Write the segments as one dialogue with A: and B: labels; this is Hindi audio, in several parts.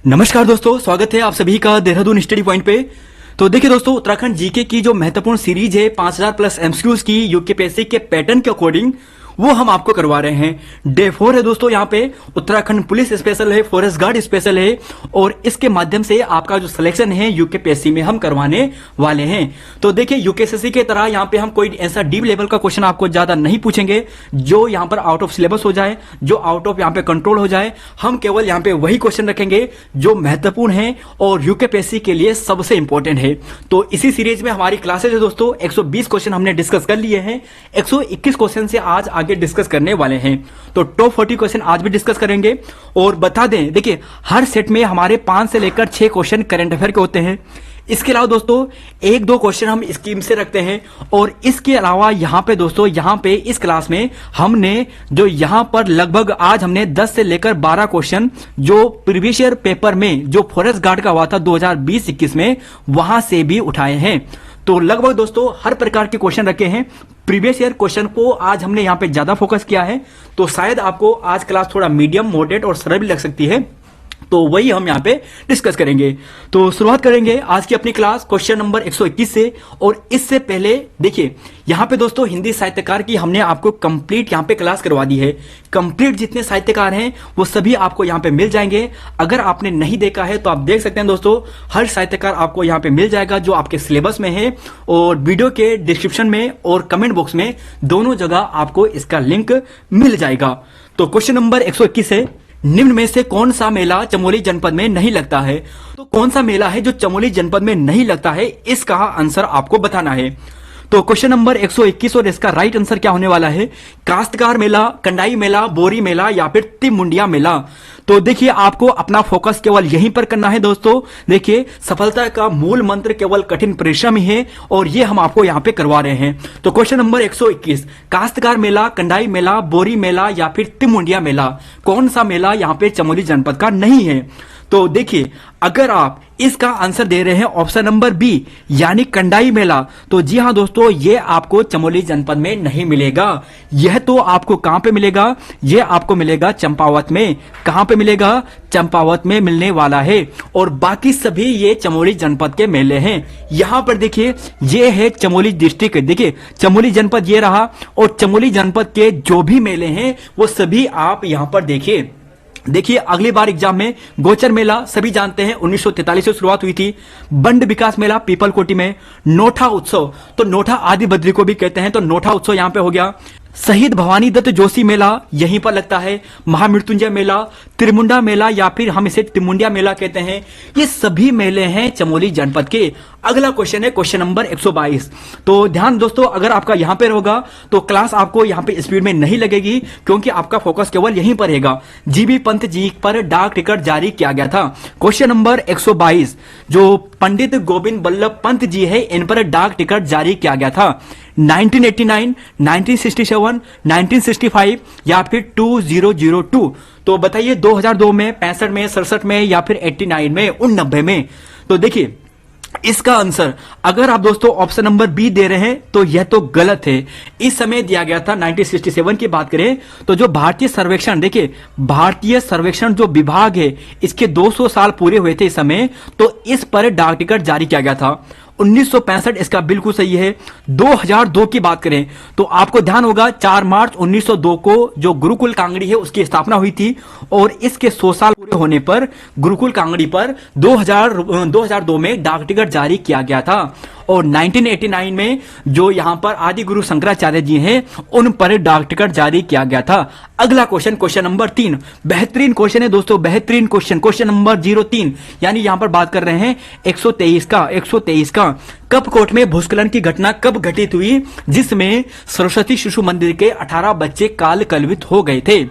A: नमस्कार दोस्तों, स्वागत है आप सभी का देहरादून स्टडी पॉइंट पे। तो देखिए दोस्तों, उत्तराखंड जीके की जो महत्वपूर्ण सीरीज है 5000 प्लस एमसीक्यूज की यूकेपीएससी के पैटर्न के अकॉर्डिंग वो हम आपको करवा रहे हैं। डे 4 है दोस्तों। यहाँ पे उत्तराखंड पुलिस स्पेशल है, फॉरेस्ट गार्ड स्पेशल है और इसके माध्यम से आपका जो सिलेक्शन है यूकेपीएससी में हम करवाने वाले हैं। तो देखिए, यूकेएससी की तरह यहाँ पे हम कोई ऐसा डीप लेवल का क्वेश्चन आपको ज्यादा नहीं पूछेंगे जो यहाँ पर आउट ऑफ सिलेबस हो जाए, जो आउट ऑफ यहाँ पे कंट्रोल हो जाए। हम केवल यहाँ पे वही क्वेश्चन रखेंगे जो महत्वपूर्ण है और यूकेपीएससी के लिए सबसे इंपॉर्टेंट है। तो इसी सीरीज में हमारी क्लासेज है दोस्तों। 120 क्वेश्चन हमने डिस्कस कर लिए हैं। 121 क्वेश्चन से आज आगे डिस्कस करने वाले हैं। तो टॉप 40 क्वेश्चन आज भी डिस्कस करेंगे। और बता दें, देखिए हर सेट में हमारे 5 से लेकर 6 क्वेश्चन करंट अफेयर के होते हैं। इसके अलावा दोस्तों 1-2 क्वेश्चन हम स्कीम से रखते हैं। और इसके अलावा यहाँ पे दोस्तों, यहाँ पे इस क्लास में हमने जो यहाँ पर लगभग आज हमने 10 से लेकर 12 क्वेश्चन जो प्रीवियस ईयर पेपर में जो फॉरेस्ट गार्ड का हुआ था 2020-21 में, वहां से भी उठाए हैं। तो लगभग दोस्तों हर प्रकार के क्वेश्चन रखे हैं। प्रीवियस ईयर क्वेश्चन को आज हमने यहाँ पे ज्यादा फोकस किया है, तो शायद आपको आज क्लास थोड़ा मीडियम, मॉडरेट और सरल भी लग सकती है। तो वही हम यहाँ पे डिस्कस करेंगे। तो शुरुआत करेंगे आज की अपनी क्लास क्वेश्चन नंबर 121 से। और इससे पहले देखिए, यहाँ पे दोस्तों हिंदी साहित्यकार की हमने आपको कंप्लीट यहाँ पे क्लास करवा दी है। कंप्लीट जितने साहित्यकार हैं वो सभी आपको यहाँ पे मिल जाएंगे। अगर आपने नहीं देखा है तो आप देख सकते हैं दोस्तों। हर साहित्यकार आपको यहाँ पे मिल जाएगा जो आपके सिलेबस में है, और वीडियो के डिस्क्रिप्शन में और कमेंट बॉक्स में दोनों जगह आपको इसका लिंक मिल जाएगा। तो क्वेश्चन नंबर 121 है, निम्न में से कौन सा मेला चमोली जनपद में नहीं लगता है? तो कौन सा मेला है जो चमोली जनपद में नहीं लगता है, इसका आंसर आपको बताना है। तो क्वेश्चन नंबर 121 और इसका राइट आंसर क्या होने वाला है? काश्तकार मेला, कंडाई मेला, बोरी मेला या फिर तिमुंडिया मेला। तो देखिए, आपको अपना फोकस केवल यहीं पर करना है दोस्तों। देखिए, सफलता का मूल मंत्र केवल कठिन परिश्रम ही है और ये हम आपको यहाँ पे करवा रहे हैं। तो क्वेश्चन नंबर 121, काश्तकार मेला, कंडाई मेला, बोरी मेला या फिर तिमुंडिया मेला, कौन सा मेला यहाँ पे चमोली जनपद का नहीं है? तो देखिए, अगर आप इसका आंसर दे रहे हैं ऑप्शन नंबर बी यानी कंडाई मेला, तो जी हां दोस्तों, ये आपको चमोली जनपद में नहीं मिलेगा। यह तो आपको कहां पे मिलेगा? यह आपको मिलेगा चंपावत में। कहां पे मिलेगा? चंपावत में मिलने वाला है। और बाकी सभी ये चमोली जनपद के मेले हैं। यहां पर देखिए, ये है चमोली डिस्ट्रिक्ट। देखिए, चमोली जनपद ये रहा, और चमोली जनपद के जो भी मेले हैं वो सभी आप यहां पर देखिए अगली बार एग्जाम में गोचर मेला सभी जानते हैं 1943 से शुरुआत हुई थी। बंड विकास मेला पीपल कोटी में। नोठा उत्सव, तो नोठा आदि बद्री को भी कहते हैं, तो नोठा उत्सव यहां पे हो गया। शहीद भवानी दत्त जोशी मेला यहीं पर लगता है। महामृत्युंजय मेला, त्रिमुंडा मेला या फिर हम इसे तिमुंडिया मेला कहते हैं, ये सभी मेले हैं चमोली जनपद के। अगला क्वेश्चन है क्वेश्चन नंबर 122। तो ध्यान दोस्तों, अगर आपका यहां पे होगा तो क्लास आपको यहां पे स्पीड में नहीं लगेगी, क्योंकि आपका फोकस केवल यहीं पर रहेगा। जीबी पंत जी पर डाक टिकट जारी किया गया था। क्वेश्चन नंबर 122, जो पंडित गोविंद बल्लभ पंत जी है, इन पर डाक टिकट जारी किया गया था 1989, 1967, 1965 या फिर 2002। तो बताइए 2002 में, 65 में, 67 में या फिर 89 में, 90 में। तो देखिए, इसका आंसर अगर आप दोस्तों ऑप्शन नंबर बी दे रहे हैं तो यह तो गलत है। इस समय दिया गया था 1967 की बात करें तो जो भारतीय सर्वेक्षण, देखिए भारतीय सर्वेक्षण जो विभाग है, इसके 200 साल पूरे हुए थे इस समय, तो इस पर डाक टिकट जारी किया गया था। 1965 इसका बिल्कुल सही है। 2002 की बात करें तो आपको ध्यान होगा 4 मार्च 1902 को जो गुरुकुल कांगड़ी है उसकी स्थापना हुई थी, और इसके 100 साल पूरे होने पर गुरुकुल कांगड़ी पर 2002 में डाक टिकट जारी किया गया था। और 1989 में जो यहां पर आदि गुरु शंकराचार्य जी हैं, उन पर डाक टिकट जारी किया गया था। अगला क्वेश्चन, क्वेश्चन नंबर 3, बेहतरीन क्वेश्चन है दोस्तों, बेहतरीन क्वेश्चन, क्वेश्चन नंबर 03 यानी यहां पर बात कर रहे हैं 123 का। कपकोट में भूस्खलन की घटना कब घटित हुई जिसमें सरस्वती शिशु मंदिर के 18 बच्चे काल कलवित हो गए थे?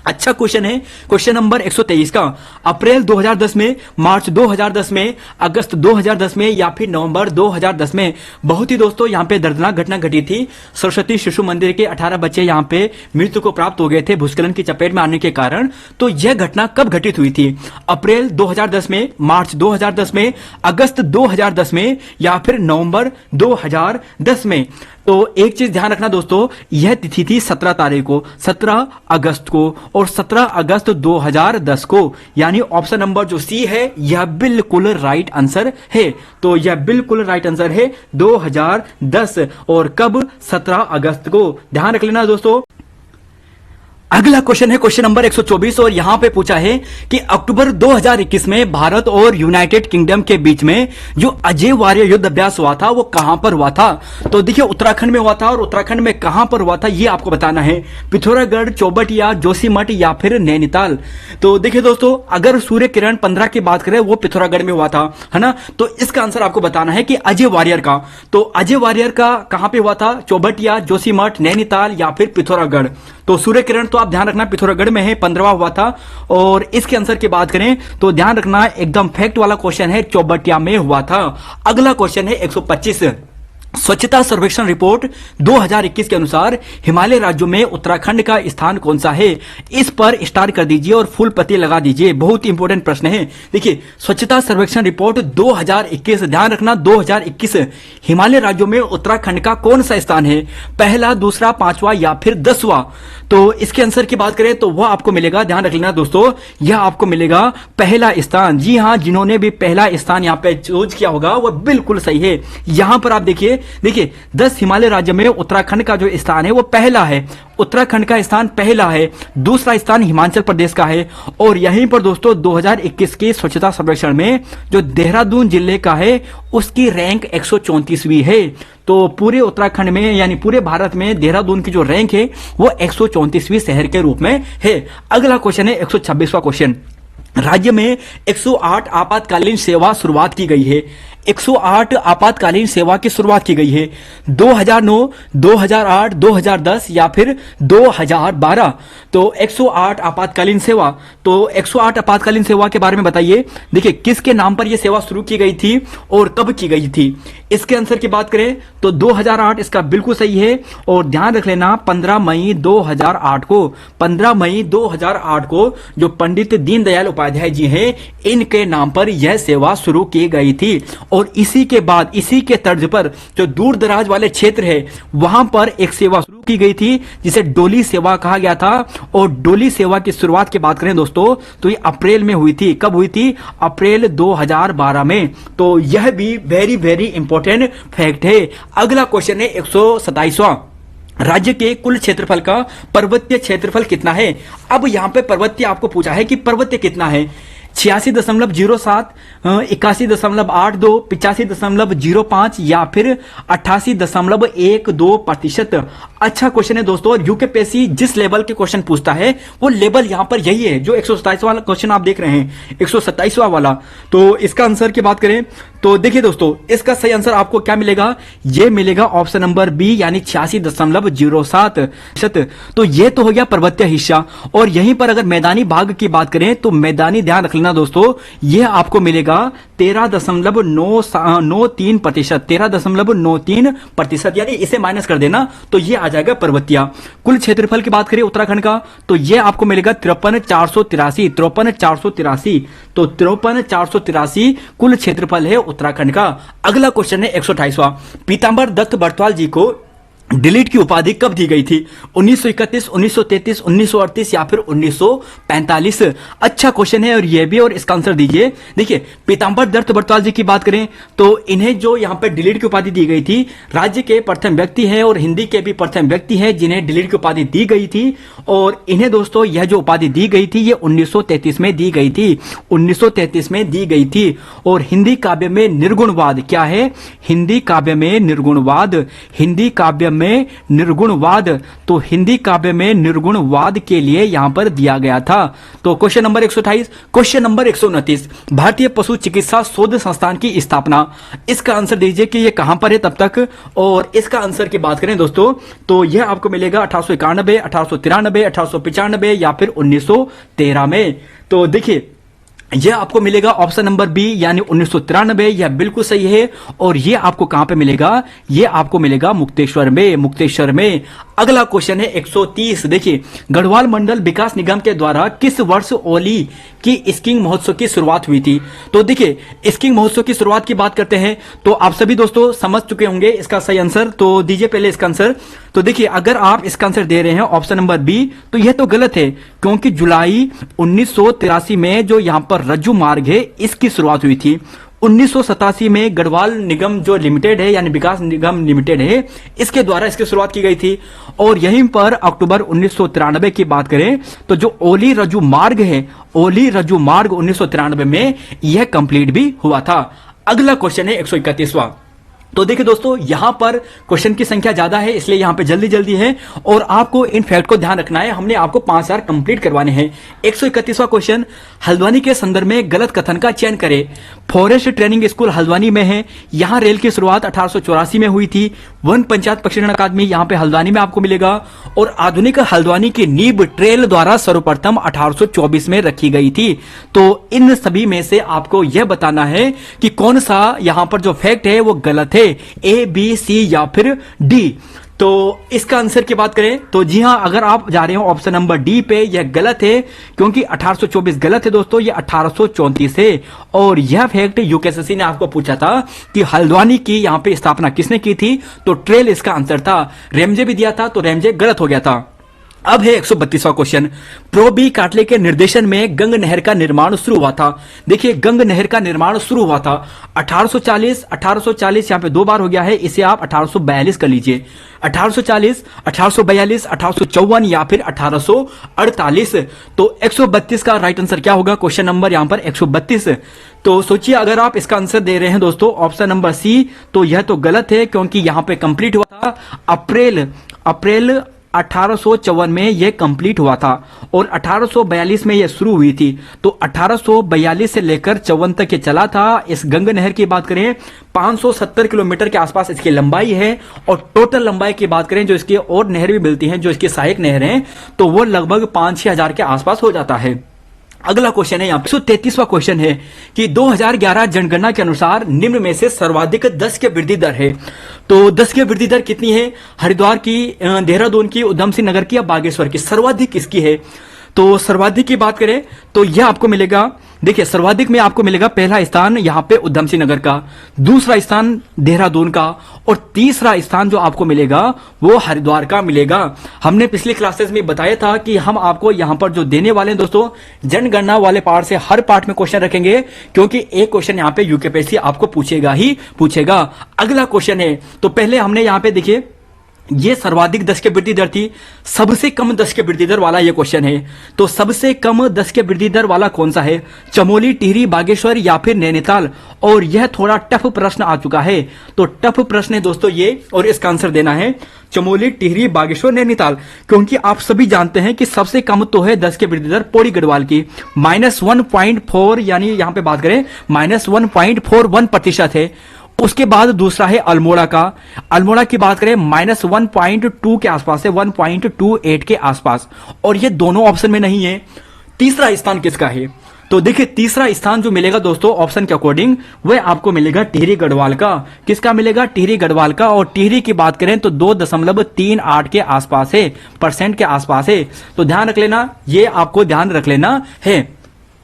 A: अच्छा क्वेश्चन है क्वेश्चन नंबर 123 का। अप्रैल 2010 में, मार्च 2010 में, अगस्त 2010 में या फिर नवंबर 2010 में? बहुत ही दोस्तों यहाँ पे दर्दनाक घटना घटी थी। सरस्वती शिशु मंदिर के 18 बच्चे यहाँ पे मृत्यु को प्राप्त हो गए थे भूस्खलन की चपेट में आने के कारण। तो यह घटना कब घटित हुई थी? अप्रैल 2010 में, मार्च 2010 में, अगस्त 2010 में या फिर नवंबर 2010 में? तो एक चीज ध्यान रखना दोस्तों, यह तिथि थी 17 तारीख को, 17 अगस्त को, और 17 अगस्त 2010 को, यानी ऑप्शन नंबर जो सी है यह बिल्कुल राइट आंसर है। तो यह बिल्कुल राइट आंसर है 2010, और कब? 17 अगस्त को, ध्यान रख लेना दोस्तों। अगला क्वेश्चन है क्वेश्चन नंबर 124, और यहां पे पूछा है कि अक्टूबर 2021 में भारत और यूनाइटेड किंगडम के बीच में जो अजय वारियर युद्ध अभ्यास हुआ था वो कहां पर हुआ था? तो देखिए उत्तराखंड में हुआ था, और उत्तराखंड में कहां पर हुआ था ये आपको बताना है। पिथौरागढ़, चौबटिया, जोशीमठ या फिर नैनीताल। तो देखिए दोस्तों, अगर सूर्य किरण 15 की बात करें वो पिथौरागढ़ में हुआ था, है ना। तो इसका आंसर आपको बताना है कि अजय वारियर का, तो अजय वारियर का कहां पे हुआ था? चौबटिया, जोशीमठ, नैनीताल या फिर पिथौरागढ़। तो सूर्य किरण तो आप ध्यान रखना पिथौरागढ़ में है, 15वां हुआ था। और इसके आंसर की बात करें तो ध्यान रखना एकदम फैक्ट वाला क्वेश्चन है, चौबटिया में हुआ था। अगला क्वेश्चन है 125, स्वच्छता सर्वेक्षण रिपोर्ट 2021 के अनुसार हिमालय राज्यों में उत्तराखंड का स्थान कौन सा है? इस पर स्टार कर दीजिए और फुल पत्ती लगा दीजिए, बहुत ही इंपॉर्टेंट प्रश्न है। देखिए स्वच्छता सर्वेक्षण रिपोर्ट 2021, ध्यान रखना 2021, हिमालय राज्यों में उत्तराखंड का कौन सा स्थान है? पहला, दूसरा, पांचवा या फिर 10वां? तो इसके आंसर की बात करें तो वह आपको मिलेगा, ध्यान रख लेना दोस्तों, यह आपको मिलेगा पहला स्थान। जी हां, जिन्होंने भी पहला स्थान यहां पे चूज किया होगा वह बिल्कुल सही है। यहां पर आप देखिए 10 हिमालय राज्य में उत्तराखंड का जो स्थान है वो पहला है, उत्तराखंड का स्थान पहला है, दूसरा स्थान हिमाचल प्रदेश का है। और यहीं पर दोस्तों 2021 के स्वच्छता सर्वेक्षण में जो देहरादून जिले का है उसकी रैंक 134वीं है। तो पूरे उत्तराखंड में यानी पूरे भारत में देहरादून की जो रैंक है वो 134वीं शहर के रूप में है। अगला क्वेश्चन है 126वां क्वेश्चन, राज्य में 108 आपातकालीन सेवा शुरुआत की गई है। 108 आपातकालीन सेवा की शुरुआत की गई है 2009, 2008, 2010 या फिर 2012। तो 108 आपातकालीन सेवा, तो 108 आपातकालीन सेवा के बारे में बताइए। देखिए किसके नाम पर यह सेवा शुरू की गई थी और कब की गई थी? इसके आंसर की बात करें तो 2008 इसका बिल्कुल सही है। और ध्यान रख लेना 15 मई 2008 को, 15 मई 2008 को जो पंडित दीनदयाल उपाध्याय जी हैं इनके नाम पर यह सेवा शुरू की गई थी। और इसी के बाद इसी के तर्ज पर जो दूर दराज वाले क्षेत्र है वहां पर एक सेवा शुरू की गई थी जिसे डोली सेवा कहा गया था। और डोली सेवा की शुरुआत की बात करें दोस्तों तो ये अप्रैल में हुई थी। कब हुई थी? अप्रैल 2012 में। तो यह भी वेरी वेरी इंपॉर्टेंट फैक्ट है। अगला क्वेश्चन है 127वां, राज्य के कुल क्षेत्रफल का पर्वतीय क्षेत्रफल कितना है? अब यहां पे पर्वतीय आपको पूछा है कि पर्वतीय कितना है। 86.07, 81.82, 85.05 या फिर 88.12%। अच्छा क्वेश्चन है दोस्तों। यूकेपीएससी जिस लेवल के क्वेश्चन पूछता है वो लेवल यहां पर यही है जो 127 वाला क्वेश्चन आप देख रहे हैं, 127वां वाला। तो इसका आंसर की बात करें तो देखिए दोस्तों इसका सही आंसर आपको क्या मिलेगा? ये मिलेगा ऑप्शन नंबर बी यानी 86.07%। तो ये तो हो गया पर्वतीय हिस्सा। और यहीं पर अगर मैदानी भाग की बात करें तो मैदानी, ध्यान रख लेना दोस्तों, यह आपको मिलेगा 13.93%, 13.93%, यानी इसे माइनस कर देना तो यह आ जाएगा पर्वतीय। कुल क्षेत्रफल की बात करें उत्तराखंड का तो यह आपको मिलेगा 53,483, 53,483। तो 53,483 कुल क्षेत्रफल है उत्तराखंड का। अगला क्वेश्चन है 128वां, पीतांबर दत्त बर्तवाल जी को डिलीट की उपाधि कब दी गई थी? 1931, 1933, 1938 या फिर 1945? अच्छा क्वेश्चन है और ये भी, और इसका आंसर दीजिए। देखिए पीतांबर दत्त बर्तवाल जी की बात करें तो इन्हें जो यहां पर डिलीट की उपाधि दी गई थी, राज्य के प्रथम व्यक्ति हैं और हिंदी के भी प्रथम व्यक्ति हैं जिन्हें डिलीट की उपाधि दी गई थी। और इन्हें दोस्तों यह जो उपाधि दी गई थी ये 1933 में दी गई थी, 1933 में दी गई थी। और हिंदी काव्य में निर्गुणवाद क्या है? हिंदी काव्य में निर्गुणवाद, हिंदी काव्य में निर्गुणवाद। तो हिंदी काव्य में निर्गुणवाद के लिए यहां पर दिया गया था। तो क्वेश्चन नंबर 128। क्वेश्चन नंबर 129, भारतीय पशु चिकित्सा शोध संस्थान की स्थापना, इसका आंसर दीजिए कि यह कहां पर है तब तक। और इसका आंसर की बात करें दोस्तों तो यह आपको मिलेगा 1891, 1893, 1895 या फिर 1913 में। तो देखिए ये आपको मिलेगा ऑप्शन नंबर बी यानी 1993, यह बिल्कुल सही है। और ये आपको कहां पे मिलेगा, ये आपको मिलेगा मुक्तेश्वर में, मुक्तेश्वर में। अगला क्वेश्चन है 130। देखिए, गढ़वाल मंडल विकास निगम के द्वारा किस वर्ष ओली की स्कीइंग महोत्सव की शुरुआत हुई थी? तो देखिए, स्कीइंग महोत्सव की शुरुआत की बात करते हैं तो आप सभी दोस्तों समझ चुके होंगे इसका सही आंसर। तो दीजिए पहले इसका आंसर। तो देखिए, अगर आप इसका आंसर दे रहे हैं ऑप्शन नंबर बी तो यह तो गलत है, क्योंकि जुलाई 1983 में जो यहां पर रज्जू मार्ग है इसकी शुरुआत हुई थी। 1987 में गढ़वाल निगम जो लिमिटेड है यानी विकास निगम लिमिटेड है, इसके द्वारा इसकी शुरुआत की गई थी। और यहीं पर अक्टूबर 1993 की बात करें तो जो ओली रज्जू मार्ग है, ओली रज्जू मार्ग 1993 में यह कंप्लीट भी हुआ था। अगला क्वेश्चन है 131वां। तो देखिए दोस्तों, यहां पर क्वेश्चन की संख्या ज्यादा है इसलिए यहां पे जल्दी जल्दी है और आपको इन फैक्ट को ध्यान रखना है। हमने आपको 5000 कंप्लीट करवाने हैं। 131वां क्वेश्चन, हल्द्वानी के संदर्भ में गलत कथन का चयन करें। फॉरेस्ट ट्रेनिंग स्कूल हल्द्वानी में है, यहां रेल की शुरुआत 1884 में हुई थी। वन पंचायत प्रशिक्षण अकादमी यहां पे हल्द्वानी में आपको मिलेगा। और आधुनिक हल्द्वानी की नींव ट्रेल द्वारा सर्वप्रथम 1824 में रखी गई थी। तो इन सभी में से आपको यह बताना है कि कौन सा यहां पर जो फैक्ट है वो गलत है, ए बी सी या फिर डी। तो इसका आंसर की बात करें तो जी हां, अगर आप जा रहे हो ऑप्शन नंबर डी पे, यह गलत है क्योंकि 1824 गलत है दोस्तों, यह 1834 है। और यह फैक्ट यूकेएसएससी ने आपको पूछा था कि हल्द्वानी की यहां पे स्थापना किसने की थी, तो ट्रेल इसका आंसर था। रेमजे भी दिया था तो रेमजे गलत हो गया था। अब है 132वां क्वेश्चन, प्रो बी काटले के निर्देशन में गंग नहर का निर्माण शुरू हुआ था। देखिए, गंग नहर का निर्माण शुरू हुआ था 1840 यहां पे दो बार हो गया है, इसे आप 1842 कर लीजिए। 1840, 1842, 1854 या फिर 1848। तो 132 का राइट आंसर क्या होगा? क्वेश्चन नंबर यहां पर 132। तो सोचिए, अगर आप इसका आंसर दे रहे हैं दोस्तों ऑप्शन नंबर सी तो यह तो गलत है क्योंकि यहां पे कंप्लीट हुआ था अप्रैल 1854 में यह कंप्लीट हुआ था और 1842 में यह शुरू हुई थी। तो 1842 से लेकर 54 तक ये चला था। इस गंग नहर की बात करें 570 किलोमीटर के आसपास इसकी लंबाई है। और टोटल लंबाई की बात करें जो इसकी और नहर भी मिलती हैं, जो इसकी सहायक नहर हैं, तो वो लगभग 5-6 हजार के आसपास हो जाता है। अगला क्वेश्चन है यहाँ पे 133वां क्वेश्चन है कि 2011 जनगणना के अनुसार निम्न में से सर्वाधिक 10 की वृद्धि दर है। तो 10 की वृद्धि दर कितनी है? हरिद्वार की, देहरादून की, उधम सिंह नगर की या बागेश्वर की? सर्वाधिक किसकी है? तो सर्वाधिक की बात करें तो यह आपको मिलेगा, देखिए सर्वाधिक में आपको मिलेगा पहला स्थान यहां पे उधम सिंह नगर का, दूसरा स्थान देहरादून का और तीसरा स्थान जो आपको मिलेगा वो हरिद्वार का मिलेगा। हमने पिछली क्लासेस में बताया था कि हम आपको यहां पर जो देने वाले हैं दोस्तों, जनगणना वाले पार्ट से हर पार्ट में क्वेश्चन रखेंगे क्योंकि एक क्वेश्चन यहां पे यूकेपीएससी आपको पूछेगा ही पूछेगा। अगला क्वेश्चन है, तो पहले हमने यहां पे देखिए ये सर्वाधिक 10 की वृद्धि दर थी, सबसे कम 10 की वृद्धि दर वाला ये क्वेश्चन है। तो सबसे कम 10 की वृद्धि दर वाला कौन सा है? चमोली, टिहरी, बागेश्वर या फिर नैनीताल? और यह थोड़ा टफ प्रश्न आ चुका है, तो टफ प्रश्न है दोस्तों ये, और इसका आंसर देना है चमोली, टिहरी, बागेश्वर, नैनीताल। क्योंकि आप सभी जानते हैं कि सबसे कम तो है 10 की वृद्धि दर पौड़ी गढ़वाल की, -1.4 यानी यहां पे बात करें -1.41% है। उसके बाद दूसरा है अल्मोड़ा का, अल्मोड़ा की बात करें -1.2 के आसपास है, 1.28 के आसपास, और ये दोनों ऑप्शन में नहीं है। तीसरा स्थान किसका है? तो देखिए तीसरा स्थान जो मिलेगा दोस्तों ऑप्शन के अकॉर्डिंग वह आपको मिलेगा टिहरी गढ़वाल का। किसका मिलेगा? टिहरी गढ़वाल का। और टिहरी की बात करें तो 2.38 के आसपास है, परसेंट के आसपास है। तो ध्यान रख लेना, ये आपको ध्यान रख लेना है।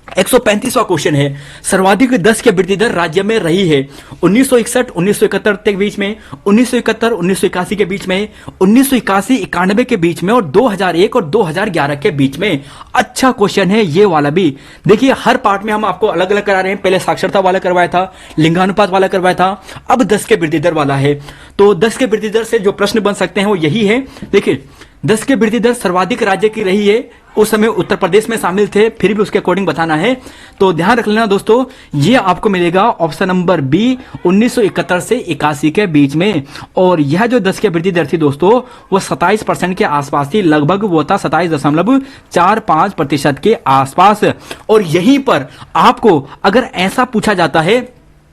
A: 135वां क्वेश्चन है, सर्वाधिक 10 की वृद्धि दर राज्य में रही है 1961 1971 के बीच में, 1971 1981 के बीच में, 1981 91 के बीच में और 2001 और 2011 के बीच में। अच्छा क्वेश्चन है ये वाला भी। देखिए हर पार्ट में हम आपको अलग अलग करा रहे हैं, पहले साक्षरता वाला करवाया था, लिंगानुपात वाला करवाया था, अब 10 के वृद्धि दर वाला है। तो 10 के वृद्धि दर से जो प्रश्न बन सकते हैं वो यही है। देखिए 10 की वृद्धि दर सर्वाधिक राज्य की रही है, उस समय उत्तर प्रदेश में शामिल थे, फिर भी उसके अकॉर्डिंग बताना है। तो ध्यान रख लेना दोस्तों, ये आपको मिलेगा ऑप्शन नंबर बी 1971 से 81 के बीच में। और यह जो 10 की वृद्धि दर थी दोस्तों वो 27% के आसपास थी, लगभग वो था 27.45% के आसपास। और यहीं पर आपको अगर ऐसा पूछा जाता है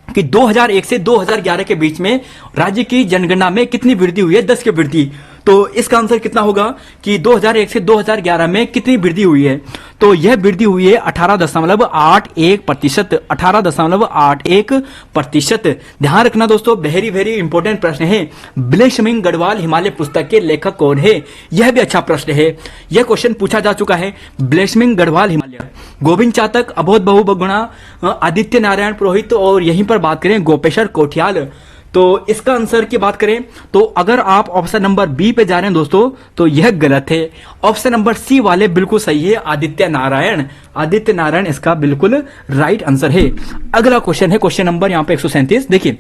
A: कि 2001 से 2011 के बीच में राज्य की जनगणना में कितनी वृद्धि हुई है 10 की वृद्धि, तो इसका आंसर कितना होगा कि 2001 से 2011 में कितनी वृद्धि हुई है? तो यह वृद्धि हुई है 18.81%। 18.81%। ध्यान रखना दोस्तों, वेरी वेरी इंपॉर्टेंट प्रश्न है। ब्लेशमिंग गढ़वाल हिमालय पुस्तक के लेखक कौन है? यह भी अच्छा प्रश्न है, यह क्वेश्चन पूछा जा चुका है। ब्लेशमिंग गढ़वाल हिमालय, गोविंद चातक, अबोध बहुगुणा, आदित्य नारायण पुरोहित, और यहीं पर बात करें गोपेश्वर कोठियाल। तो इसका आंसर की बात करें तो अगर आप ऑप्शन नंबर बी पे जा रहे हैं दोस्तों तो यह गलत है। ऑप्शन नंबर सी वाले बिल्कुल सही है, आदित्य नारायण। आदित्य नारायण इसका बिल्कुल राइट आंसर है। अगला क्वेश्चन है क्वेश्चन नंबर यहाँ पे 137। देखिए,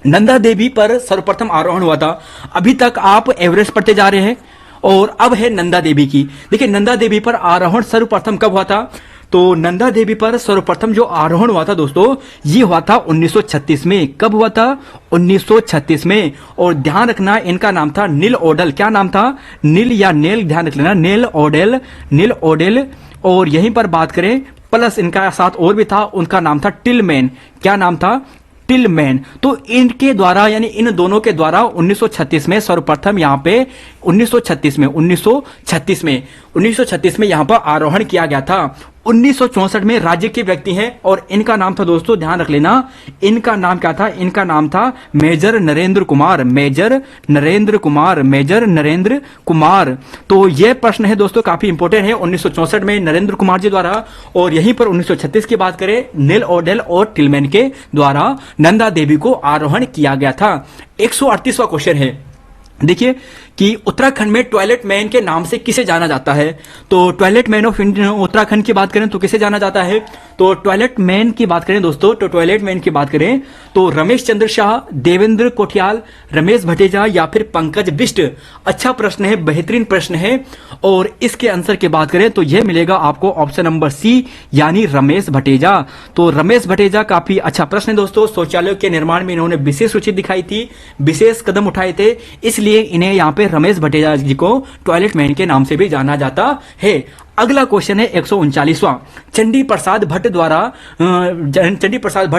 A: नंदा देवी पर सर्वप्रथम आरोहण हुआ था। अभी तक आप एवरेस्ट पढ़ते जा रहे हैं और अब है नंदा देवी की। देखिए, नंदा देवी पर आरोहण सर्वप्रथम कब हुआ था? तो नंदा देवी पर सर्वप्रथम जो आरोहण हुआ था दोस्तों, ये हुआ था 1936 में। कब हुआ था? 1936 में। और ध्यान रखना, इनका नाम था नील ओडेल। क्या नाम था? नील या नेल, ध्यान रख लेना, नील ओडेल, नील ओडेल। और यहीं पर बात करें प्लस इनका साथ और भी था, उनका नाम था टिलमैन। क्या नाम था? टिलमैन। तो इनके द्वारा यानी इन दोनों के द्वारा 1936 में सर्वप्रथम यहाँ पे 1936 में यहाँ पर आरोहण किया गया था। 1964 में राज्य के व्यक्ति हैं और इनका नाम था दोस्तों, ध्यान रख लेना, इनका नाम क्या था? इनका नाम था major Narendra Kumar. Major Narendra Kumar, major Narendra Kumar. तो यह प्रश्न है दोस्तों, काफी इंपॉर्टेंट है। 1964 में नरेंद्र कुमार जी द्वारा, और यहीं पर 1936 की बात करें नील ओडेल और टिलमैन के द्वारा नंदा देवी को आरोहण किया गया था। 138वां क्वेश्चन है, देखिए कि उत्तराखंड में टॉयलेट मैन के नाम से किसे जाना जाता है? तो toilet man of India Uttarakhand की बात करें तो किसे जाना जाता है? तो टॉयलेट मैन की बात करें दोस्तों, तो टॉयलेट मैन की बात करें तो रमेश चंद्र शाह, देवेंद्र कोठियाल, रमेश भटेजा या फिर पंकज बिष्ट। अच्छा प्रश्न है, बेहतरीन प्रश्न है। और इसके आंसर की बात करें तो यह मिलेगा आपको ऑप्शन नंबर सी, यानी रमेश भटेजा। तो रमेश भटेजा काफी अच्छा प्रश्न है दोस्तों। शौचालयों के निर्माण में इन्होंने विशेष रुचि दिखाई थी, विशेष कदम उठाए थे, इसलिए इन्हें यहाँ पे रमेश भटेजा जी को टॉयलेट मैन के नाम से भी जाना जाता है। अगला क्वेश्चन है 139वां, चंडी प्रसाद भट्ट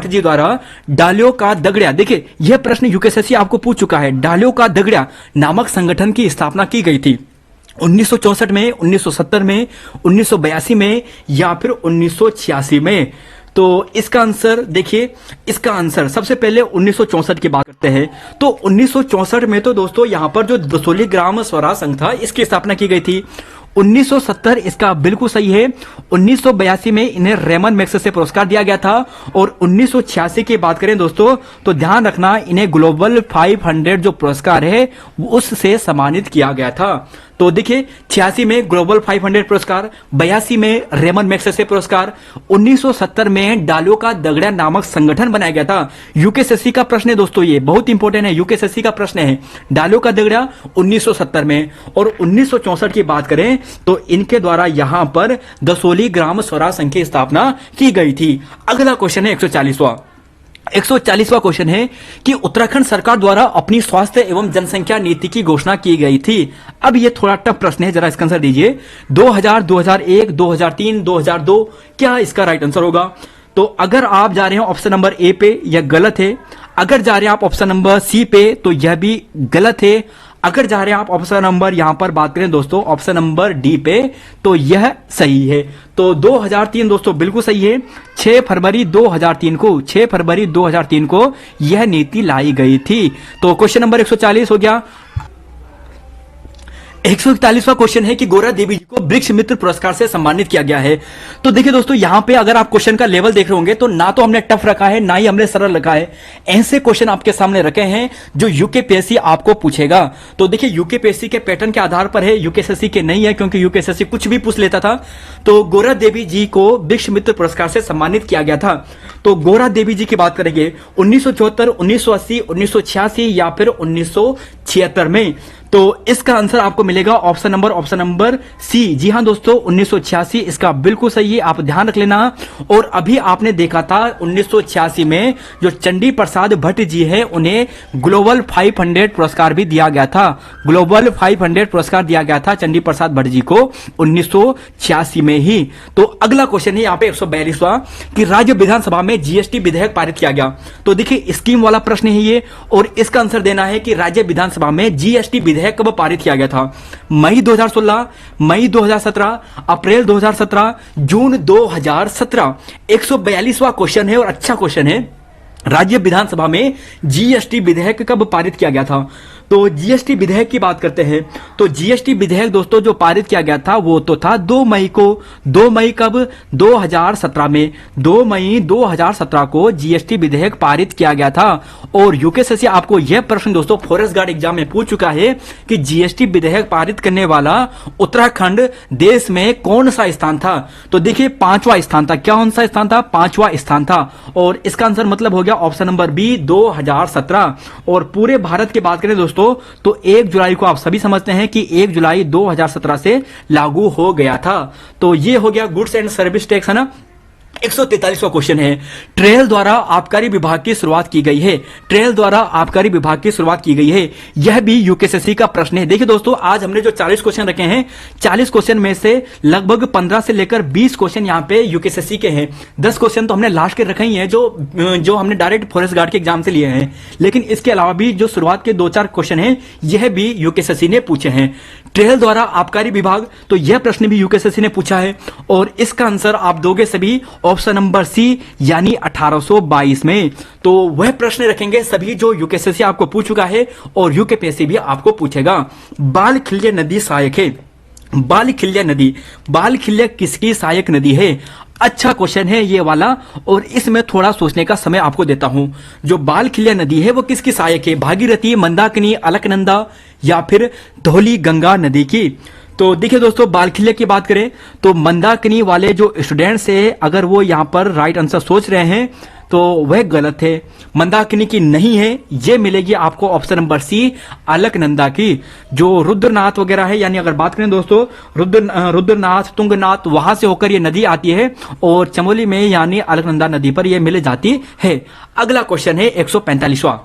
A: जी द्वारा डालियों का दगड़िया। देखिए, यह प्रश्न यूकेएससी आपको पूछ चुका है। डालियों का दगड़िया नामक संगठन की स्थापना की गई थी 1964 में, 1970 में, 1982 में या फिर 1986 में। तो इसका आंसर देखिए, इसका आंसर सबसे पहले 1964 की बात करते हैं। तो 1964 में तो दोस्तों यहां पर जो दसोली ग्राम स्वराज संघ था, इसकी स्थापना की गई थी। 1970 इसका बिल्कुल सही है। 1982 में इन्हें रेमन मैक्सेसे से पुरस्कार दिया गया था। और 1986 की बात करें दोस्तों तो ध्यान रखना, इन्हें ग्लोबल 500 जो पुरस्कार है उससे सम्मानित किया गया था। तो देखिए, 86 में ग्लोबल 500 पुरस्कार, 82 में रेमन मैक्सेसे पुरस्कार, 1970 में डालियों का दगड़िया नामक संगठन बनाया गया था। यूकेएससी का प्रश्न है दोस्तों, ये बहुत इंपॉर्टेंट है, यूकेएससी का प्रश्न है। डालियों का दगड़िया 1970 में। और 1964 की बात करें तो इनके द्वारा यहां पर दसोली ग्राम स्वराज संघ की स्थापना की गई थी। अगला क्वेश्चन है 140वां क्वेश्चन है कि उत्तराखंड सरकार द्वारा अपनी स्वास्थ्य एवं जनसंख्या नीति की घोषणा की गई थी। अब ये थोड़ा टफ प्रश्न है, जरा इसका आंसर दीजिए। 2000, 2001, 2003, 2002, क्या इसका राइट आंसर होगा? तो अगर आप जा रहे हैं ऑप्शन नंबर ए पे, यह गलत है। अगर जा रहे हैं आप ऑप्शन नंबर सी पे तो यह भी गलत है। अगर जा रहे हैं आप ऑप्शन नंबर यहां पर बात करें दोस्तों ऑप्शन नंबर डी पे तो यह सही है। तो 2003 दोस्तों बिल्कुल सही है। 6 फरवरी 2003 को यह नीति लाई गई थी। तो क्वेश्चन नंबर 140 हो गया। 141वां क्वेश्चन है कि गौरा देवी जी को वृक्ष मित्र पुरस्कार से सम्मानित किया गया है। तो देखिए दोस्तों, यहां पे अगर आप क्वेश्चन का लेवल देख रहे होंगे तो ना तो हमने टफ रखा है, ना ही हमने सरल रखा है। ऐसे क्वेश्चन आपके सामने रखे हैं जो यूकेपीएससी आपको पूछेगा। तो देखिए, यूकेपीएससी के पैटर्न के आधार पर है, यूकेएससी के नहीं है, क्योंकि यूकेएससी कुछ भी पूछ लेता था। तो गौरा देवी जी को वृक्ष मित्र पुरस्कार से सम्मानित किया गया था। तो गौरा देवी जी की बात करेंगे 1974, 1980, 1986 या फिर 1976 में। तो इसका आंसर आपको मिलेगा ऑप्शन नंबर सी। जी हां दोस्तों, 1986 इसका बिल्कुल सही है, आप ध्यान रख लेना। और अभी आपने देखा था 1986 में जो चंडी प्रसाद भट्ट जी है उन्हें ग्लोबल 500 पुरस्कार भी दिया गया था। ग्लोबल 500 पुरस्कार दिया गया था चंडी प्रसाद भट्ट जी को 1986 में ही। तो अगला क्वेश्चन है यहाँ पे 142वां कि राज्य विधानसभा में जीएसटी विधेयक पारित किया गया। तो देखिए, स्कीम वाला प्रश्न है ये, और इसका आंसर देना है कि राज्य विधानसभा में जीएसटी विधेयक कब पारित किया गया था? मई 2016, मई 2017, अप्रैल 2017, जून 2017। 142वां क्वेश्चन है और अच्छा क्वेश्चन है। राज्य विधानसभा में जीएसटी विधेयक कब पारित किया गया था? तो जीएसटी विधेयक की बात करते हैं तो जीएसटी विधेयक दोस्तों जो पारित किया गया था वो तो था 2 मई को। 2 मई कब? 2017 में। 2 मई 2017 को जीएसटी विधेयक पारित किया गया था। और यूकेएसएससी आपको यह प्रश्न दोस्तों फॉरेस्ट गार्ड एग्जाम में पूछ चुका है कि जीएसटी विधेयक पारित करने वाला उत्तराखंड देश में कौन सा स्थान था? तो देखिए 5वां स्थान था। कौन सा स्थान था? 5वां स्थान था। और इसका आंसर मतलब हो गया ऑप्शन नंबर बी 2017। और पूरे भारत की बात करें दोस्तों तो 1 जुलाई को आप सभी समझते हैं कि 1 जुलाई 2017 से लागू हो गया था। तो ये हो गया गुड्स एंड सर्विस टैक्स, है ना। 143वां क्वेश्चन है, ट्रेल द्वारा आबकारी विभाग की शुरुआत की गई है। ट्रेल द्वारा आबकारी विभाग की शुरुआत की गई है। यह भी यूकेएसएससी का प्रश्न है। देखिए दोस्तों आज हमने जो 40 क्वेश्चन रखे हैं, 40 क्वेश्चन में से लगभग 15 से लेकर 20 क्वेश्चन यहाँ पे यूकेएसएससी के हैं। 10 क्वेश्चन तो हमने लास्ट के रखे ही हैं जो हमने डायरेक्ट फॉरेस्ट गार्ड के एग्जाम से लिए हैं। लेकिन इसके अलावा भी जो शुरुआत के 2-4 क्वेश्चन हैं यह भी यूकेएसएससी ने पूछे हैं। ट्रेल द्वारा आबकारी विभाग, तो यह प्रश्न भी यूकेएसएससी ने पूछा है और इसका आंसर आप दोगे सभी ऑप्शन नंबर सी यानी 1822 में। तो वह प्रश्न रखेंगे सभी जो यूकेएसएससी आपको पूछ चुका है और यूकेपीएससी भी आपको पूछेगा। बाल खिल्य नदी सहायक है। बाल खिल्य नदी, बाल खिल्य किसकी सहायक नदी है? अच्छा क्वेश्चन है ये वाला और इसमें थोड़ा सोचने का समय आपको देता हूं। जो बाल खिल्य नदी है वो किसकी सहायक है? भागीरथी, मंदाकिनी, अलकनंदा या फिर धौली गंगा नदी की? तो देखिए दोस्तों बालखिल्य की बात करें तो मंदाकिनी वाले जो स्टूडेंट्स है अगर वो यहां पर राइट आंसर सोच रहे हैं तो वह गलत है। मंदाकिनी की नहीं है, ये मिलेगी आपको ऑप्शन नंबर सी अलकनंदा की। जो रुद्रनाथ वगैरह है यानी अगर बात करें दोस्तों रुद्रनाथ, तुंगनाथ वहां से होकर ये नदी आती है और चमोली में यानी अलकनंदा नदी पर यह मिल जाती है। अगला क्वेश्चन है 145वां,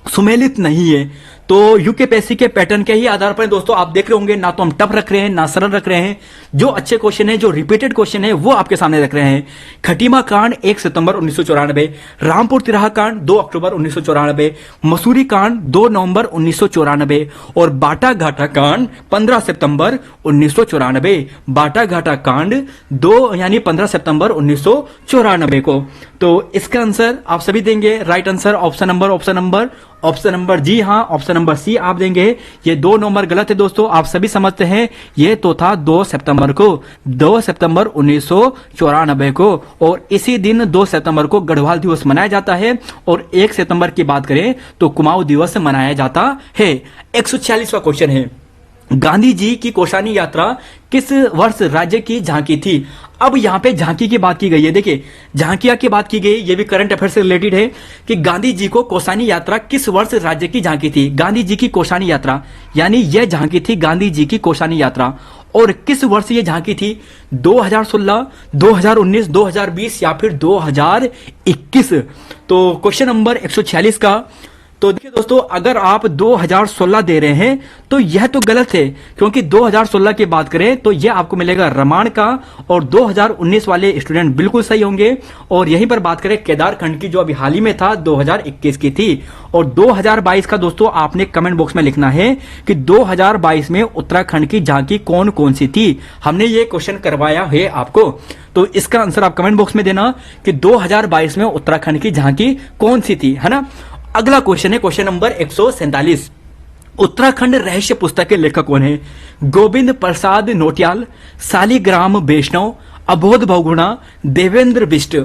A: सुमेलित नहीं है। तो यूकेपीएससी के पैटर्न के ही आधार पर दोस्तों आप देख रहे होंगे ना तो हम टफ रख रहे हैं ना सरल रख रहे हैं। जो अच्छे क्वेश्चन है, जो रिपीटेड क्वेश्चन है वो आपके सामने रख रहे हैं। खटीमा कांड 1 सितंबर 1994, रामपुर तिराहा कांड 2 अक्टूबर 1994, मसूरी कांड 2 नवंबर 1994 और बाटा घाटा कांड 15 सितंबर 1994। बाटा घाटा कांड 2 यानी 15 सितंबर 1994 को। तो इसका आंसर आप सभी देंगे राइट आंसर ऑप्शन नंबर जी हाँ ऑप्शन नंबर सी आप देंगे। ये 2 नंबर गलत है दोस्तों, आप सभी समझते हैं ये तो था 2 सितंबर को, 2 सितंबर 1994 को। और इसी दिन 2 सितंबर को गढ़वाल दिवस मनाया जाता है और 1 सितंबर की बात करें तो कुमाऊं दिवस मनाया जाता है। 146वां क्वेश्चन है, गांधी जी की कोशानी यात्रा किस वर्ष राज्य की झांकी थी? अब यहां पे झांकी की बात की गई है। देखिए झांकिया की बात की गई, ये भी करंट अफेयर से रिलेटेड है कि गांधी जी को कोसानी यात्रा किस वर्ष राज्य की झांकी थी? गांधी जी की कोसानी यात्रा यानी यह झांकी थी गांधी जी की कोसानी यात्रा और किस वर्ष ये झांकी थी? 2016, 2019, 2020 या फिर 2021? तो क्वेश्चन नंबर 146 का तो देखिए दोस्तों अगर आप 2016 दे रहे हैं तो यह तो गलत है क्योंकि 2016 की बात करें तो यह आपको मिलेगा रमाण का और 2019 वाले स्टूडेंट बिल्कुल सही होंगे। और यहीं पर बात करें केदारखंड की जो अभी हाल ही में था 2021 की थी। और 2022 का दोस्तों आपने कमेंट बॉक्स में लिखना है कि 2022 में उत्तराखंड की झांकी कौन कौन सी थी। हमने ये क्वेश्चन करवाया है आपको, तो इसका आंसर आप कमेंट बॉक्स में देना कि 2022 में उत्तराखंड की झांकी कौन सी थी, है ना। अगला क्वेश्चन है क्वेश्चन नंबर 147, उत्तराखंड रहस्य पुस्तक के लेखक कौन है? गोविंद प्रसाद नोटियाल, शालिग्राम वैष्णव, अबोध बहुगुणा, देवेंद्र बिष्ट।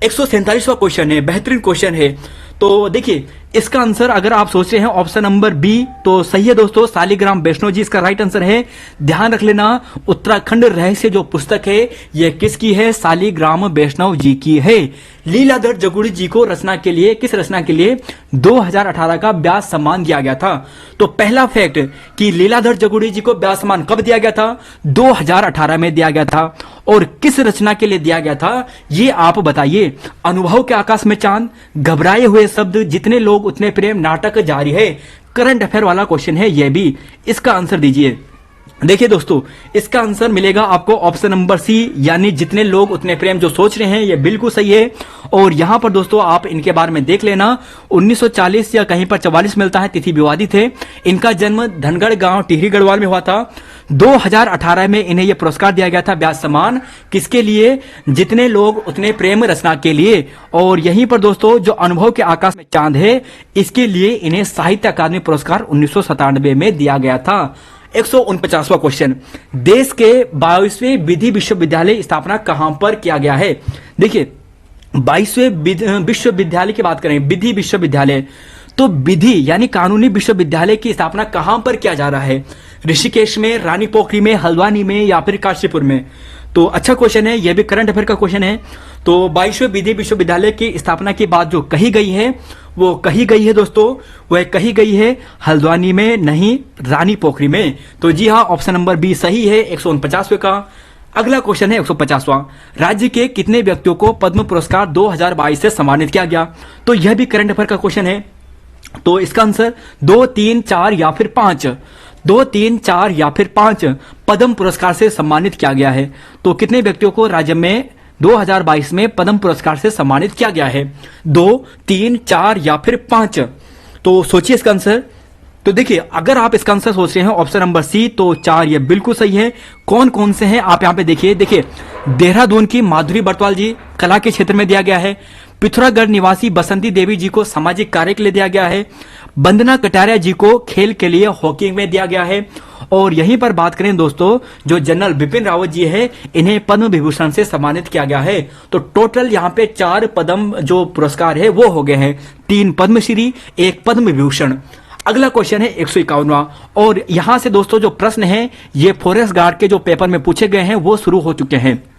A: 147वां क्वेश्चन है, बेहतरीन क्वेश्चन है। तो देखिए इसका आंसर अगर आप सोच रहे हैं ऑप्शन नंबर बी तो सही है दोस्तों, शालिग्राम वैष्णव जी इसका राइट आंसर है। ध्यान रख लेना उत्तराखंड रहस्य जो पुस्तक है यह किसकी है? शालिग्राम वैष्णव जी की है। लीलाधर जगुड़ी जी को रचना के लिए किस रचना के लिए 2018 का व्यास सम्मान दिया गया था? तो पहला फैक्ट कि लीलाधर जगुड़ी जी को व्यास सम्मान कब दिया गया था? 2018 में दिया गया था। और किस रचना के लिए दिया गया था ये आप बताइए। अनुभव के आकाश में चांद, घबराए हुए शब्द, जितने लोग उतने प्रेम, नाटक जारी है। करंट अफेयर वाला क्वेश्चन है ये भी, इसका आंसर दीजिए। देखिए दोस्तों, इसका आंसर मिलेगा आपको ऑप्शन नंबर सी, यानी जितने लोग उतने प्रेम। जो सोच रहे हैं ये बिल्कुल सही है। और यहां पर दोस्तों आप इनके बारे में देख लेना, 1940 या कहीं पर 44 मिलता है, तिथि विवादित है। इनका जन्म धनगढ़ गांव टिहरी गढ़वाल में हुआ था। 2018 में इन्हें यह पुरस्कार दिया गया था व्यास सम्मान, किसके लिए? जितने लोग उतने प्रेम रचना के लिए। और यहीं पर दोस्तों जो अनुभव के आकाश में चांद है, इसके लिए इन्हें साहित्य अकादमी पुरस्कार 1997 में दिया गया था। 149वां क्वेश्चन, देश के 22वें विधि विश्वविद्यालय स्थापना कहां पर किया गया है? देखिए 22वें विश्वविद्यालय की बात करें, विधि विश्वविद्यालय, तो विधि यानी कानूनी विश्वविद्यालय की स्थापना कहां पर किया जा रहा है? ऋषिकेश में, रानी पोखरी में, हल्द्वानी में या फिर काशीपुर में? तो अच्छा क्वेश्चन है, यह भी करंट अफेयर का क्वेश्चन है। तो 22वें विधि विश्वविद्यालय की स्थापना की बात जो कही गई है, वो कही गई है दोस्तों, वह कही गई है हल्द्वानी में, नहीं रानी पोखरी में। तो जी हाँ, ऑप्शन नंबर बी सही है 149वें का। अगला क्वेश्चन है 150वां, राज्य के कितने व्यक्तियों को पद्म पुरस्कार 2022 से सम्मानित किया गया? तो यह भी करंट अफेयर का क्वेश्चन है। तो इसका आंसर 2, 3, 4 या फिर 5, 2, 3, 4 या फिर 5 पद्म पुरस्कार से सम्मानित किया गया है। तो कितने व्यक्तियों को राज्य में 2022 में पद्म पुरस्कार से सम्मानित किया गया है? 2, 3, 4 या फिर 5? तो सोचिए इसका आंसर। तो देखिए, अगर आप इसका आंसर सोच रहे हैं ऑप्शन नंबर सी, तो 4 ये बिल्कुल सही है। कौन कौन से हैं आप यहां पे देखिए। देहरादून की माधुरी बरतवाल जी कला के क्षेत्र में दिया गया है। पिथौरागढ़ निवासी बसंती देवी जी को सामाजिक कार्य के लिए दिया गया है। वंदना कटारिया जी को खेल के लिए हॉकी में दिया गया है। और यहीं पर बात करें दोस्तों, जो जनरल बिपिन रावत जी है, इन्हें पद्म विभूषण से सम्मानित किया गया है। तो टोटल यहाँ पे 4 पद्म जो पुरस्कार है वो हो गए हैं, 3 पद्मश्री, 1 पद्म विभूषण। अगला क्वेश्चन है 151वां, और यहां से दोस्तों जो प्रश्न है ये फॉरेस्ट गार्ड के जो पेपर में पूछे गए हैं वो शुरू हो चुके हैं।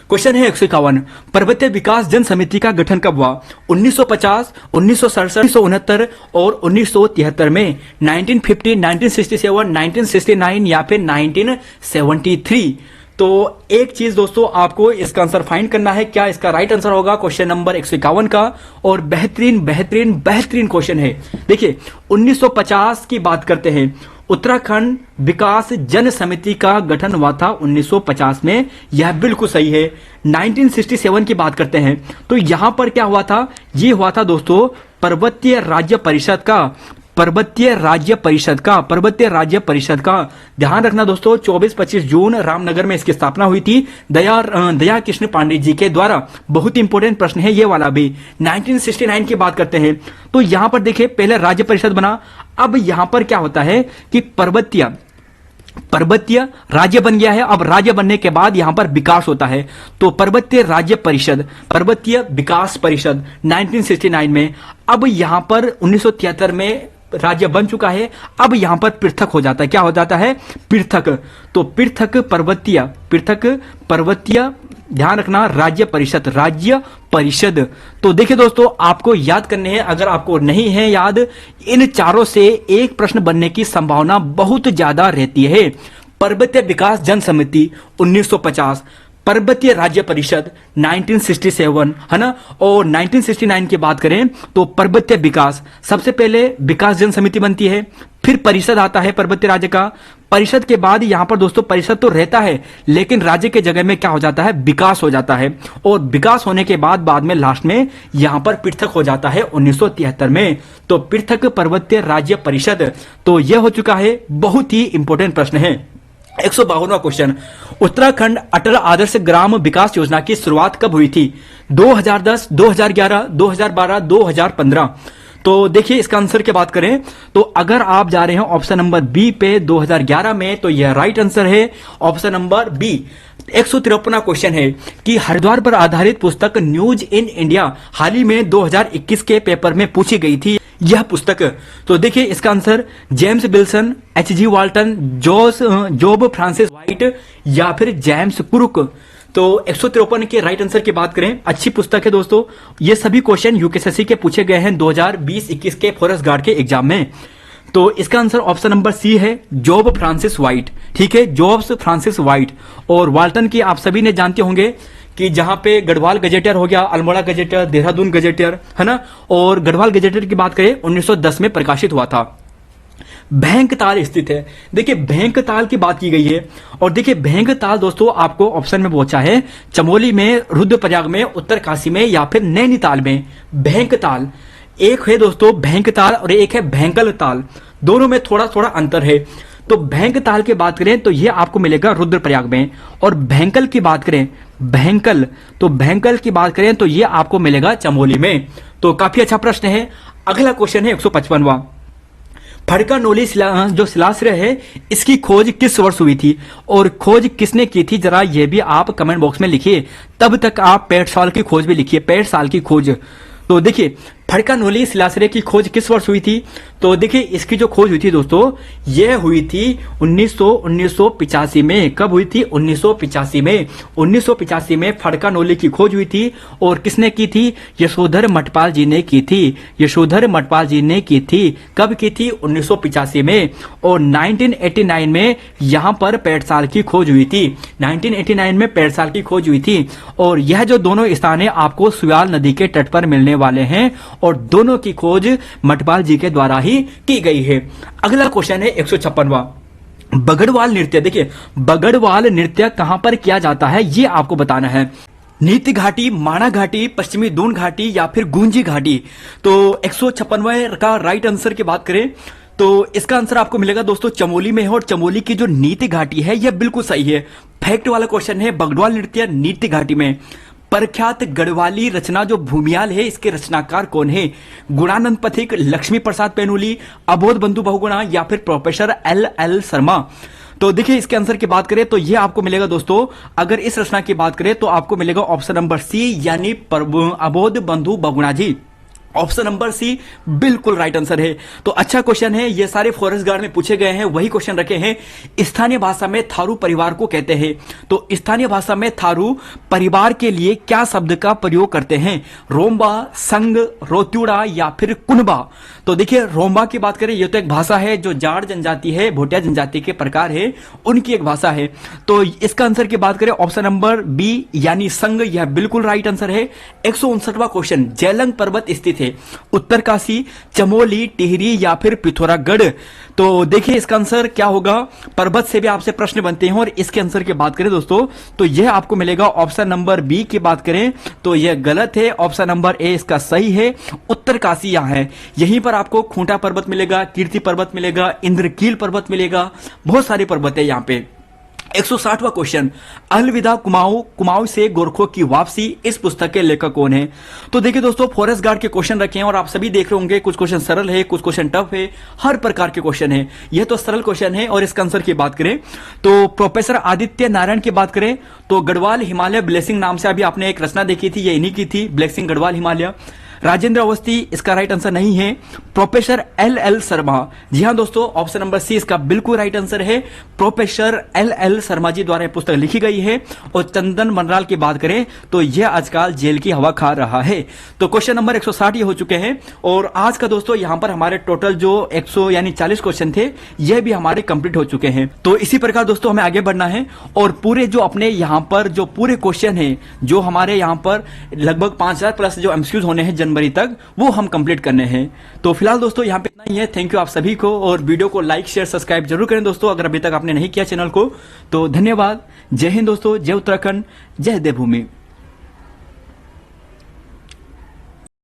A: क्वेश्चन है 151, पर्वतीय विकास जन समिति का गठन कब हुआ? 1950, 1967, 1969 और 1973 में? 1950, 1967, 1969 या फिर 1973? तो एक चीज दोस्तों आपको इसका आंसर फाइंड करना है, क्या इसका राइट आंसर होगा क्वेश्चन नंबर 151 का। और बेहतरीन बेहतरीन बेहतरीन क्वेश्चन है। देखिए 1950 की बात करते हैं, उत्तराखंड विकास जन समिति का गठन हुआ था 1950 में, यह बिल्कुल सही है। 1967 की बात करते हैं, तो यहां पर क्या हुआ था? ये हुआ था दोस्तों पर्वतीय राज्य परिषद का, पर्वतीय राज्य परिषद का। ध्यान रखना दोस्तों, 24-25 जून रामनगर में इसकी स्थापना हुई थी दया कृष्ण पांडे जी के द्वारा। बहुत इंपॉर्टेंट प्रश्न है ये वाला भी। 1969 की बात करते हैं, तो यहां पर देखिए पहले राज्य परिषद बना। अब यहां पर क्या होता है कि पर्वतीय राज्य बन गया है। अब राज्य बनने के बाद यहां पर विकास होता है, तो पर्वतीय राज्य परिषद, पर्वतीय विकास परिषद 1969 में। अब यहां पर 1973 में राज्य बन चुका है। अब यहां पर पृथक हो जाता है, क्या हो जाता है? पृथक। तो पृथक पर्वतीय, ध्यान रखना, राज्य परिषद। तो देखिए दोस्तों, आपको याद करने हैं, अगर आपको नहीं है याद, इन चारों से एक प्रश्न बनने की संभावना बहुत ज्यादा रहती है। पर्वतीय विकास जन समिति 1950, पर्वतीय राज्य परिषद 1967, है ना। और 1969 की बात करें तो पर्वतीय विकास, सबसे पहले विकास जन समिति बनती है, फिर परिषद आता है पर्वतीय राज्य का। परिषद के बाद यहां पर दोस्तों परिषद तो रहता है, लेकिन राज्य के जगह में क्या हो जाता है? विकास हो जाता है। और विकास होने के बाद में लास्ट में यहां पर पृथक हो जाता है 1973 में। तो पृथक पर्वतीय राज्य परिषद। तो यह हो चुका है, बहुत ही इंपॉर्टेंट प्रश्न है। 152वां क्वेश्चन, उत्तराखंड अटल आदर्श ग्राम विकास योजना की शुरुआत कब हुई थी? 2010, 2011, 2012, 2015? तो देखिए इसका आंसर की बात करें तो अगर आप जा रहे हैं ऑप्शन नंबर बी पे 2011 में, तो यह राइट आंसर है ऑप्शन नंबर बी। 153वां क्वेश्चन है कि हरिद्वार पर आधारित पुस्तक न्यूज इन इंडिया हाल ही में 2021 के पेपर में पूछी गई थी, यह पुस्तक। तो देखिए इसका answer James Wilson, H.G. Walton, job Francis white या फिर जेम्स कुरुक? तो 153 के राइट आंसर की बात करें, अच्छी पुस्तक है दोस्तों। ये सभी क्वेश्चन यूकेएसएससी के पूछे गए हैं 2020-21 के फॉरेस्ट गार्ड के एग्जाम में। तो इसका आंसर ऑप्शन नंबर सी है, जॉब फ्रांसिस वाइट। ठीक है, जॉब फ्रांसिस वाइट। और वाल्टन की आप सभी ने जानते होंगे कि जहां पे गढ़वाल गजेटियर हो गया, अल्मोड़ा गजेटियर, देहरादून गजेटियर, है ना। और गढ़वाल गजेटियर की बात करें 1910 में प्रकाशित हुआ था। भैंकताल स्थित है। देखिए भैंकताल की बात की गई है और देखिए भैंकताल दोस्तों आपको ऑप्शन में पूछा है चमोली में, रुद्रप्रयाग में, उत्तरकाशी में या फिर नैनीताल में। भैंकताल एक है दोस्तों भैंकताल और एक है भैंकल ताल, दोनों में थोड़ा थोड़ा अंतर है। तो भैंकताल की बात करें तो ये आपको मिलेगा रुद्रप्रयाग में, और भैंकल की बात करें भैंकल, तो भैंकल की बात करें तो ये आपको मिलेगा चमोली में। तो काफी अच्छा प्रश्न है। अगला क्वेश्चन है 155वां, फड़का-नोली जो शिलाश्रय है इसकी खोज किस वर्ष हुई थी और खोज किसने की थी, जरा ये भी आप कमेंट बॉक्स में लिखिए। तब तक आप 65 साल की खोज भी लिखिए, 65 साल की खोज। तो देखिए फड़का-नोली शिलाश्रय की खोज किस वर्ष हुई थी, तो देखिए इसकी जो खोज हुई थी दोस्तों यह हुई थी 1985 में। कब हुई थी? 1985 में। 1985 में फड़का-नोली की खोज हुई थी और किसने की थी? यशोधर मठपाल जी ने की थी। यशोधर मठपाल जी ने की थी। कब की थी? 1985 में। और 1989 में यहां पर 65 साल की खोज हुई थी। 1989 में 65 साल की खोज हुई थी और यह जो दोनों स्थान है आपको सुयाल नदी के तट पर मिलने वाले हैं और दोनों की खोज मठपाल जी के द्वारा ही की गई है। अगला क्वेश्चन है 156वां, बगड़वाल नृत्य। देखिए बगड़वाल नृत्य कहां पर किया जाता है ये आपको बताना है। नीति घाटी, माणा घाटी, पश्चिमी दून घाटी या फिर गुंजी घाटी। तो 156वें का राइट आंसर की बात करें तो इसका आंसर आपको मिलेगा दोस्तों चमोली में है और चमोली की जो नीति घाटी है यह बिल्कुल सही है। फैक्ट वाला क्वेश्चन है, बगड़वाल नृत्य नीति घाटी में। प्रख्यात गढ़वाली रचना जो भूमियाल है इसके रचनाकार कौन है? गुणानंद पथिक, लक्ष्मी प्रसाद पैनुली, अबोध बंधु बहुगुणा या फिर प्रोफेसर एल शर्मा। तो देखिए इसके आंसर की बात करें तो ये आपको मिलेगा दोस्तों, अगर इस रचना की बात करें तो आपको मिलेगा ऑप्शन नंबर सी यानी अबोध बंधु Bahuguna ji. Option number C बिल्कुल राइट आंसर है। तो अच्छा क्वेश्चन है, ये सारे फॉरेस्ट गार्ड में पूछे गए हैं, वही क्वेश्चन रखे हैं। स्थानीय भाषा में थारू परिवार को कहते हैं, तो स्थानीय भाषा में थारू परिवार के लिए क्या शब्द का प्रयोग करते हैं? रोम्बा, संग, रोत्युड़ा या फिर कुनबा। तो देखिए रोम्बा की बात करें, ये तो एक भाषा है जो जाट जनजाति है, भोटिया जनजाति के प्रकार है, उनकी एक भाषा है। तो इसका आंसर की बात करें ऑप्शन नंबर बी यानी संग, यह बिल्कुल राइट आंसर है। 159वां क्वेश्चन, जेलंग पर्वत स्थित है उत्तरकाशी, चमोली, टिहरी या फिर पिथौरागढ़। तो देखिए इसका आंसर क्या होगा, पर्वत से भी आपसे प्रश्न बनते हैं और इसके आंसर की बात करें दोस्तों तो यह आपको मिलेगा ऑप्शन नंबर बी की बात करें तो यह गलत है। ऑप्शन नंबर ए इसका सही है, उत्तरकाशी यहां है। यहीं पर आपको खूंटा पर्वत मिलेगा, कीर्ति पर्वत मिलेगा, इंद्रकील पर्वत मिलेगा, बहुत सारे पर्वत है यहां पे। 160वां क्वेश्चन, अलविदा कुमाऊं, कुमाऊं से गोरखों की वापसी, इस पुस्तक के लेखक कौन है? तो देखिए दोस्तों फॉरेस्ट गार्ड के क्वेश्चन रखे हैं और आप सभी देख रहे होंगे, कुछ क्वेश्चन सरल है, कुछ क्वेश्चन टफ है, हर प्रकार के क्वेश्चन है। यह तो सरल क्वेश्चन है और इसका आंसर की बात करें तो प्रोफेसर आदित्य नारायण की बात करें तो गढ़वाल हिमालय ब्लेसिंग नाम से अभी आपने एक रचना देखी थी, ये इन्हीं की थी, ब्लेसिंग गढ़वाल हिमालय। राजेंद्र अवस्थी इसका राइट आंसर नहीं है। प्रोफेसर एल शर्मा, जी हां दोस्तों ऑप्शन नंबर सी इसका बिल्कुल राइट आंसर है। प्रोफेसर एल शर्मा जी द्वारा यह पुस्तक लिखी गई है। और चंदन मनराल की बात करें तो यह आजकल जेल की हवा खा रहा है। तो क्वेश्चन नंबर 160 ये हो चुके हैं और आज का दोस्तों यहां पर हमारे टोटल जो 100 यानी 40 क्वेश्चन थे यह भी हमारे कंप्लीट हो चुके हैं। तो इसी प्रकार दोस्तों हमें आगे बढ़ना है और पूरे जो अपने यहां पर जो पूरे क्वेश्चन है जो हमारे यहां पर लगभग 5000 प्लस जो एमसीक्यूज होने हैं जनवरी तक, वो हम कंप्लीट करने हैं। तो फिलहाल दोस्तों यहां पे इतना ही है। थैंक यू आप सभी को और वीडियो को लाइक शेयर सब्सक्राइब जरूर करें दोस्तों अगर अभी तक आपने नहीं किया चैनल को। तो धन्यवाद। जय हिंद दोस्तों, जय उत्तराखंड, जय देवभूमि।